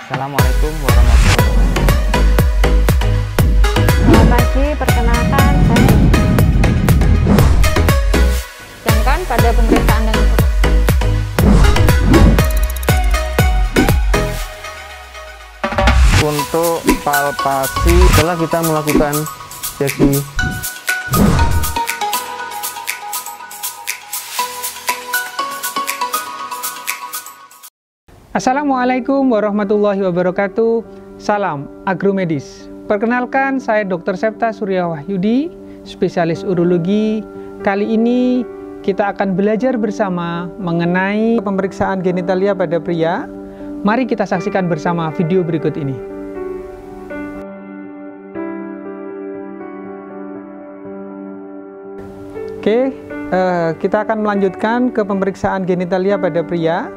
Assalamualaikum warahmatullahi wabarakatuh. Selamat pagi, perkenalkan saya. Sedangkan pada pemeriksaan dan Untuk palpasi setelah kita melakukan sesi Assalamualaikum warahmatullahi wabarakatuh. Salam agromedis. Perkenalkan, saya Dr. Septa Surya Wahyudi, spesialis urologi. Kali ini kita akan belajar bersama mengenai pemeriksaan genitalia pada pria. Mari kita saksikan bersama video berikut ini. Oke, kita akan melanjutkan ke pemeriksaan genitalia pada pria.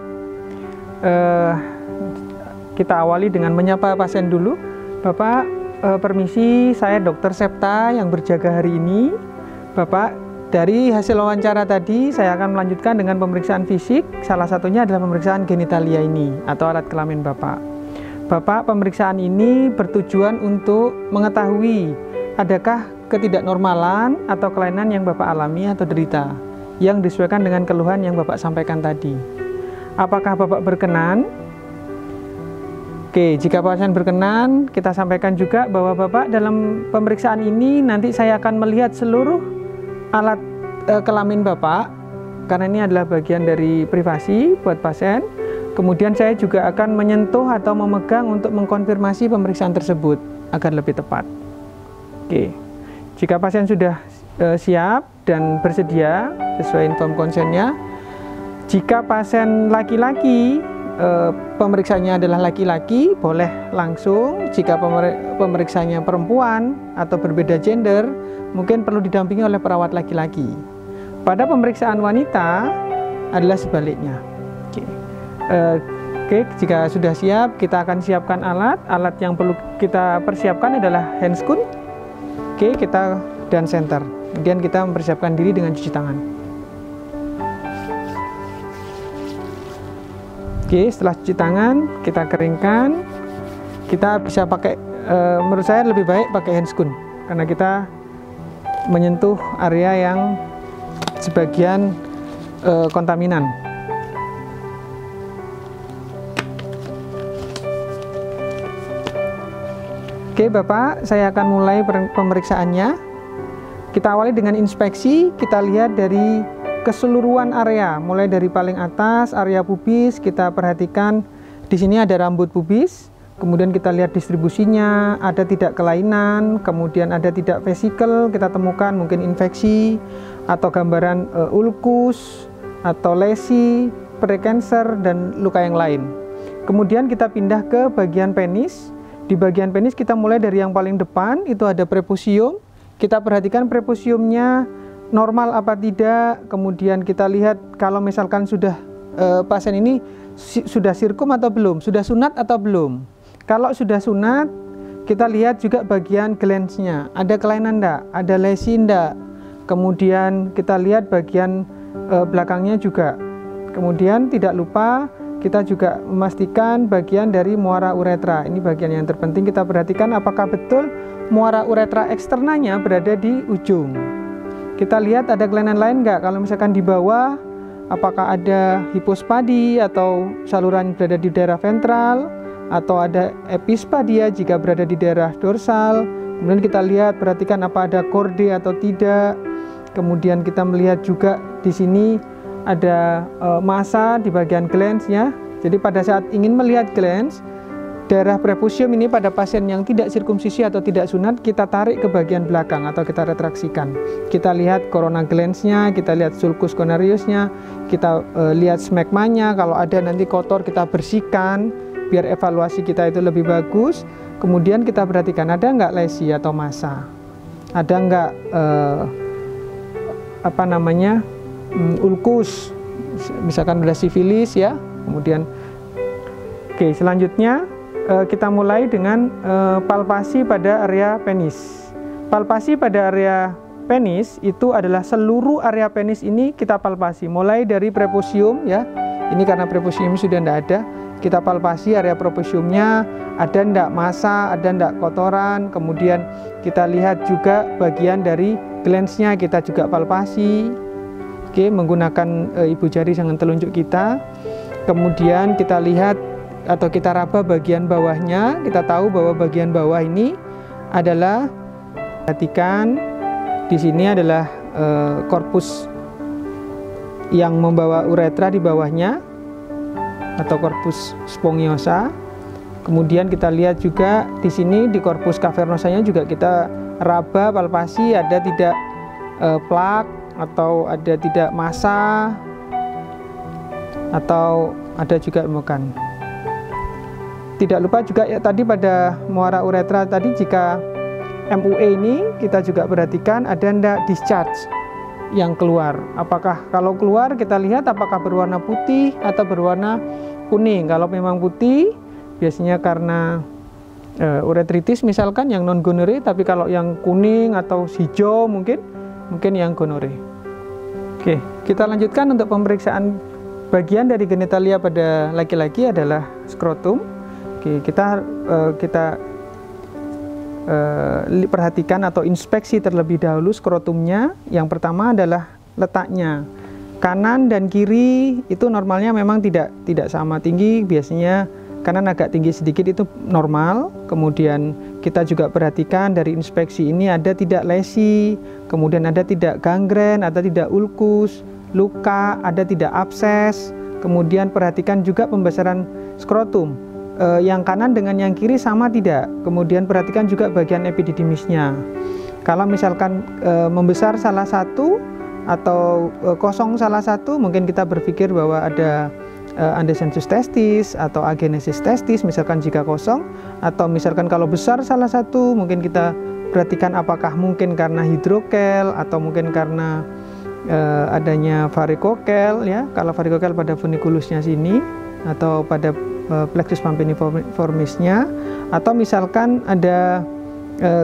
Kita awali dengan menyapa pasien dulu. Bapak, permisi, saya Dr. Septa yang berjaga hari ini. Bapak, dari hasil wawancara tadi saya akan melanjutkan dengan pemeriksaan fisik. Salah satunya adalah pemeriksaan genitalia ini atau alat kelamin Bapak. Bapak, pemeriksaan ini bertujuan untuk mengetahui adakah ketidaknormalan atau kelainan yang Bapak alami atau derita yang disesuaikan dengan keluhan yang Bapak sampaikan tadi. Apakah Bapak berkenan? Oke, jika pasien berkenan, kita sampaikan juga bahwa Bapak dalam pemeriksaan ini nanti saya akan melihat seluruh alat kelamin Bapak, karena ini adalah bagian dari privasi buat pasien. Kemudian saya juga akan menyentuh atau memegang untuk mengkonfirmasi pemeriksaan tersebut agar lebih tepat. Oke, jika pasien sudah siap dan bersedia sesuai inform konsennya. Jika pasien laki-laki, pemeriksaannya adalah laki-laki, boleh langsung. Jika pemeriksanya perempuan atau berbeda gender, mungkin perlu didampingi oleh perawat laki-laki. Pada pemeriksaan wanita adalah sebaliknya. Oke, jika sudah siap, kita akan siapkan alat. Alat yang perlu kita persiapkan adalah handscoon. Oke, kita dan senter. Kemudian kita mempersiapkan diri dengan cuci tangan. Oke, setelah cuci tangan, kita keringkan. Kita bisa pakai, menurut saya lebih baik pakai handscoon, karena kita menyentuh area yang sebagian kontaminan. Oke Bapak, saya akan mulai pemeriksaannya. Kita awali dengan inspeksi, kita lihat dari keseluruhan area, mulai dari paling atas area pubis. Kita perhatikan di sini ada rambut pubis, kemudian kita lihat distribusinya, ada tidak kelainan, kemudian ada tidak vesikel, kita temukan mungkin infeksi atau gambaran ulkus atau lesi, precancer dan luka yang lain. Kemudian kita pindah ke bagian penis. Di bagian penis kita mulai dari yang paling depan, itu ada prepusium. Kita perhatikan prepusiumnya normal apa tidak, kemudian kita lihat kalau misalkan sudah pasien ini sudah sirkum atau belum, sudah sunat atau belum. Kalau sudah sunat, kita lihat juga bagian glans-nya, ada kelainan enggak, ada lesi enggak. Kemudian kita lihat bagian belakangnya juga. Kemudian tidak lupa kita juga memastikan bagian dari muara uretra. Ini bagian yang terpenting, kita perhatikan apakah betul muara uretra eksternanya berada di ujung. Kita lihat ada kelainan lain enggak, kalau misalkan di bawah apakah ada hipospadi atau saluran berada di daerah ventral, atau ada epispadia jika berada di daerah dorsal. Kemudian kita lihat, perhatikan apa ada korde atau tidak. Kemudian kita melihat juga di sini ada massa di bagian glans-nya. Jadi pada saat ingin melihat glans, daerah prepusium ini pada pasien yang tidak sirkumsisi atau tidak sunat, kita tarik ke bagian belakang atau kita retraksikan. Kita lihat corona glans-nya, kita lihat sulcus conariusnya, kita lihat smegmanya. Kalau ada nanti kotor kita bersihkan biar evaluasi kita itu lebih bagus. Kemudian kita perhatikan ada nggak lesi atau massa, ada nggak ulkus, misalkan ada sifilis ya. Kemudian oke, selanjutnya kita mulai dengan palpasi pada area penis. Palpasi pada area penis itu adalah seluruh area penis ini kita palpasi, mulai dari prepusium ya. Ini karena prepusium sudah tidak ada. kita palpasi area propesiumnya, ada ndak massa, ada ndak kotoran. Kemudian kita lihat juga bagian dari glans-nya, kita juga palpasi. Oke, menggunakan ibu jari dengan telunjuk kita. Kemudian kita lihat atau kita raba bagian bawahnya. Kita tahu bahwa bagian bawah ini adalah, perhatikan di sini adalah korpus yang membawa uretra di bawahnya atau korpus spongiosa. Kemudian kita lihat juga di sini di korpus cavernosanya juga kita raba palpasi, ada tidak plak atau ada tidak massa atau ada juga bukan. Tidak lupa juga ya tadi pada muara uretra tadi, jika MUE ini kita juga perhatikan ada ndak discharge yang keluar. Apakah kalau keluar kita lihat apakah berwarna putih atau berwarna kuning. Kalau memang putih biasanya karena uretritis misalkan yang non gonore, tapi kalau yang kuning atau hijau mungkin yang gonore. Oke, kita lanjutkan untuk pemeriksaan bagian dari genitalia pada laki-laki adalah skrotum. Oke, kita perhatikan atau inspeksi terlebih dahulu skrotumnya. Yang pertama adalah letaknya. Kanan dan kiri itu normalnya memang tidak sama tinggi, biasanya kanan agak tinggi sedikit itu normal. Kemudian kita juga perhatikan dari inspeksi ini ada tidak lesi, kemudian ada tidak gangren, ada tidak ulkus, luka, ada tidak abses. Kemudian perhatikan juga pembesaran skrotum. Yang kanan dengan yang kiri sama tidak. Kemudian perhatikan juga bagian epididymisnya. Kalau misalkan membesar salah satu atau kosong salah satu, mungkin kita berpikir bahwa ada andescensus testis atau agenesis testis misalkan jika kosong. Atau misalkan kalau besar salah satu, mungkin kita perhatikan apakah mungkin karena hidrokel atau mungkin karena adanya varikokel ya. Kalau varikokel pada funikulusnya sini atau pada plexus pampiniformisnya, atau misalkan ada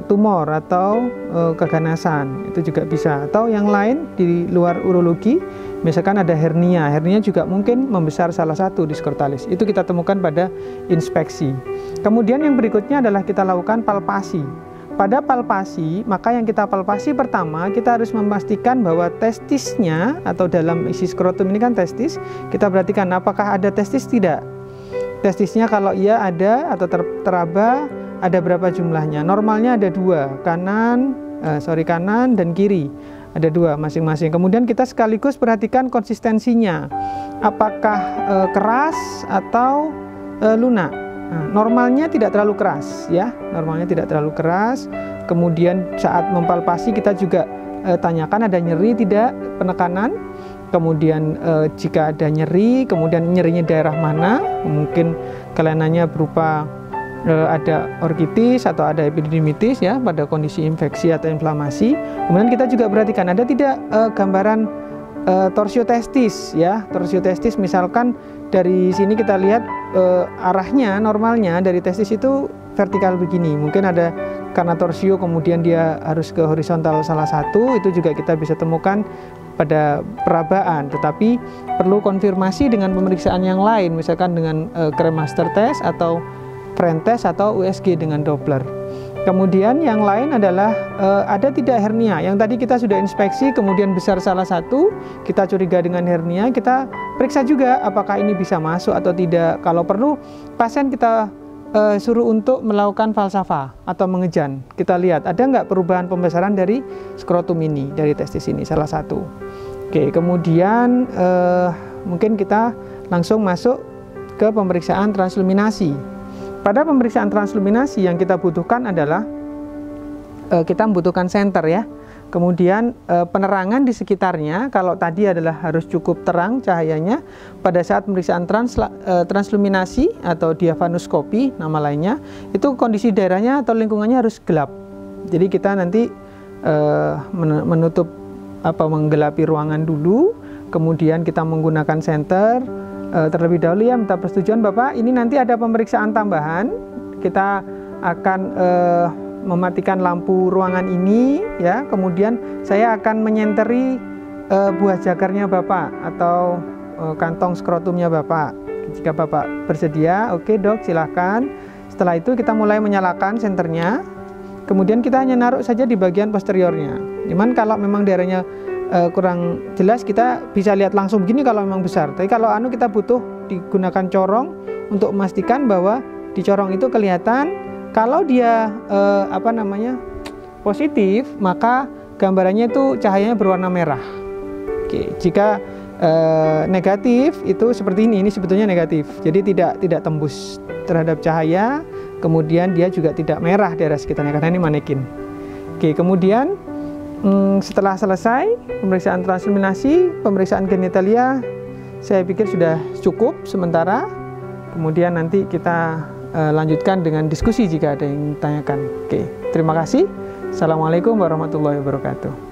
tumor atau keganasan, itu juga bisa. Atau yang lain di luar urologi, misalkan ada hernia juga mungkin membesar salah satu di skortalis. Itu kita temukan pada inspeksi. Kemudian yang berikutnya adalah kita lakukan palpasi. Pada palpasi, maka yang kita palpasi pertama, kita harus memastikan bahwa testisnya atau dalam isi skrotum ini kan testis, kita perhatikan apakah ada testis tidak. Testisnya kalau iya ada atau teraba, ada berapa jumlahnya. Normalnya ada dua, kanan dan kiri. Ada dua masing-masing. Kemudian kita sekaligus perhatikan konsistensinya. Apakah keras atau lunak. Nah, normalnya tidak terlalu keras ya. Normalnya tidak terlalu keras. Kemudian saat mempalpasi kita juga tanyakan ada nyeri tidak, penekanan. Kemudian jika ada nyeri, kemudian nyerinya daerah mana, mungkin kelenannya berupa ada orkitis atau ada epididymitis ya pada kondisi infeksi atau inflamasi. Kemudian kita juga perhatikan ada tidak gambaran torsiotestis ya. Torsiotestis misalkan dari sini kita lihat arahnya normalnya dari testis itu vertikal begini. Mungkin ada karena torsio kemudian dia harus ke horizontal salah satu, itu juga kita bisa temukan pada perabaan, tetapi perlu konfirmasi dengan pemeriksaan yang lain, misalkan dengan Kremaster test atau French test atau USG dengan Doppler. Kemudian yang lain adalah ada tidak hernia, yang tadi kita sudah inspeksi kemudian besar salah satu, kita curiga dengan hernia, kita periksa juga apakah ini bisa masuk atau tidak. Kalau perlu pasien kita suruh untuk melakukan falsafa atau mengejan. Kita lihat ada nggak perubahan pembesaran dari skrotum ini, dari testis ini salah satu. Oke, kemudian mungkin kita langsung masuk ke pemeriksaan transluminasi. Pada pemeriksaan transluminasi yang kita butuhkan adalah kita membutuhkan senter ya. Kemudian penerangan di sekitarnya, kalau tadi adalah harus cukup terang cahayanya, pada saat pemeriksaan transluminasi atau diaphanuskopi nama lainnya, itu kondisi daerahnya atau lingkungannya harus gelap. Jadi kita nanti menggelapi ruangan dulu, kemudian kita menggunakan senter. Terlebih dahulu ya minta persetujuan Bapak, ini nanti ada pemeriksaan tambahan, kita akan mematikan lampu ruangan ini ya, kemudian saya akan menyenteri buah jagarnya Bapak atau kantong skrotumnya Bapak. Jika Bapak bersedia, oke dok, silahkan. Setelah itu kita mulai menyalakan senternya. Kemudian kita hanya naruh saja di bagian posteriornya. Cuman kalau memang daerahnya kurang jelas, kita bisa lihat langsung begini kalau memang besar. Tapi kalau kita butuh digunakan corong untuk memastikan bahwa di corong itu kelihatan. Kalau dia positif, maka gambarannya itu cahayanya berwarna merah. Oke, jika negatif itu seperti ini sebetulnya negatif. Jadi tidak tembus terhadap cahaya, kemudian dia juga tidak merah daerah sekitarnya karena ini manekin. Oke, kemudian setelah selesai pemeriksaan transluminasi, pemeriksaan genitalia, saya pikir sudah cukup sementara. Kemudian nanti kita lanjutkan dengan diskusi jika ada yang ditanyakan. Oke, terima kasih. Assalamualaikum warahmatullahi wabarakatuh.